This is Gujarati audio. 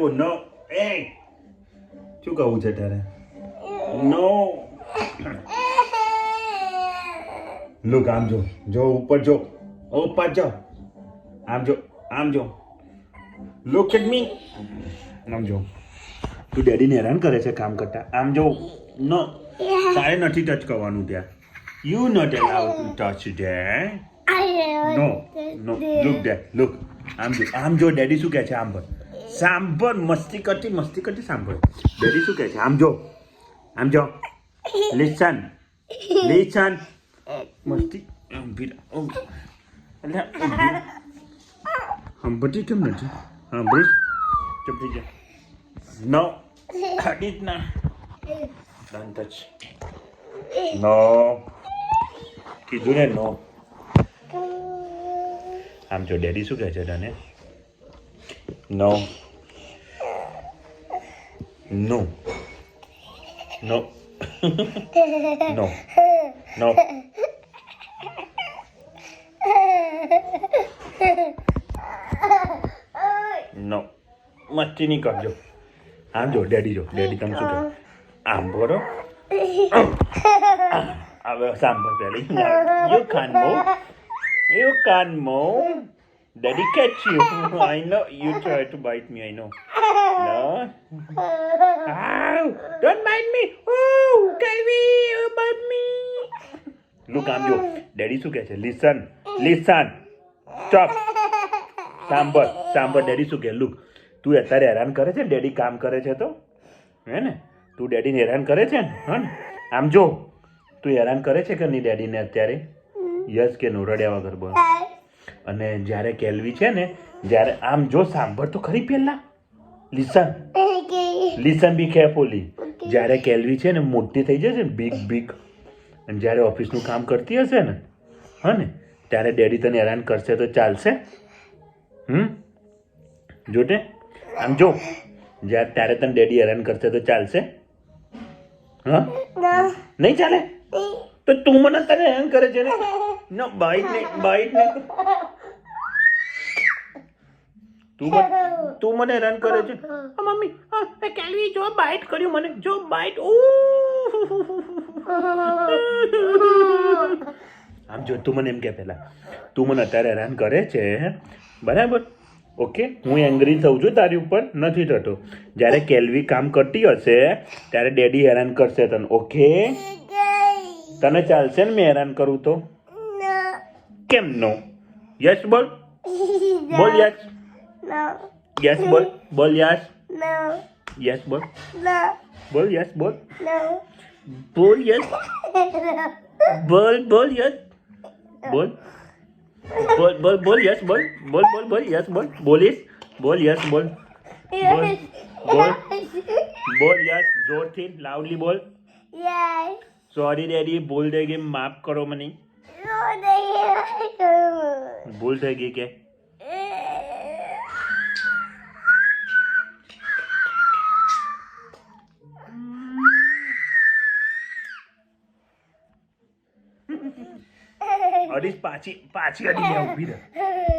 Oh no. Hey. શું કહું છે તારે? No. Look, આમ જો. જો ઉપર જો. ઉપર જો. આમ જો. આમ જો. Look at me. આમ જો. તું ડેડીને હેરાન કરે છે કામ કરતા. આમ જો. No. તારે નથી ટચ કરવાનું ત્યાં. You not allowed to touch there. No. No. Look there. Look. આમ જો ડેડી શું કહે છે આમ પર. સાંભળ મસ્તી કરતી સાંભળ. ડેડી શું કહે છે આમ જો. Listen. મસ્તી સાંભળતી કેમ નથી? સાંભળી ચૂપ થઈ જા. No. Hadith ના. Don't touch. No. કીધું ને no. આમ જો ડેડી શું કહે છે તને? No. No. No. No. No. No. મસ્તી નહીં કરજો. આમ જો ડેડી તમે શું કહે? આમ બોલો. હવે સાંભળ પહેલી. You can't move. Daddy catch you. I know you try to bite me. I know. No. Ow! Don't bite me. Oh, Kelvy, you bite me. Look, આમ જો ડેડી શું કહે છે? Listen. Stop. સાંભળ ડેડી શું કહે? Look, તું અત્યારે હેરાન કરે છે ને ડેડી કામ કરે છે તો હે ને? તું ડેડીને હેરાન કરે છે ને? હા ને? આમ જો તું હેરાન કરે છે કે નહીં ડેડીને અત્યારે? યસ કે નો રડ્યા વગર બોલ. અને જ્યારે કેલ્વી છે ને જ્યારે આમ જો સાંભળ તો ખરી પહેલા. લિસન બી કેરફુલી. જ્યારે કેલ્વી છે ને મોટી થઈ જશે ને બિગ અને જ્યારે ઓફિસનું કામ કરતી હશે ને હા ને ત્યારે ડેડી તને હેરાન કરશે તો ચાલશે? જોટે આમ જો જ્યારે ત્યારે તને ડેડી હેરાન કરશે તો ચાલશે? હા નહીં ચાલે? તો તું મને તને હેરાન કરે છે ને? No, bite ને. તું મને હેરાન કરે છે. મમ્મી કેલ્વી જો બાઇટ કર્યું મને. જો બાઇટ. આમ જો તું મને એમ કે પહેલા તું મને અત્યારે હેરાન કરે છે બરાબર? ઓકે હું એંગ્રી થઉં છું તારી ઉપર નથી થતો. જ્યારે કેલ્વી કામ કરતી હશે ત્યારે ડેડી હેરાન કરશે તને. ઓકે તને ચાલશે ને મેં હેરાન કરું તો? કેમ નો? યસ બોલ. બોલ યસ. યસ બોલ. બોલ યસ. યસ બોલ. બોલ યસ બોલ. બોલ યસ. બોલ યસ. બોલ યસ બોલ. બોલ યસ બોલ. બોલીશ. બોલ યસ બોલ. બોલ યસ જોરથી લાઉડલી બોલ. સોરી ડેડી ભૂલ થઈ ગઈ માફ કરો મને. ભૂલ થઈ ગઈ કે? અડીશ પાછી અડી ઊભી રહે.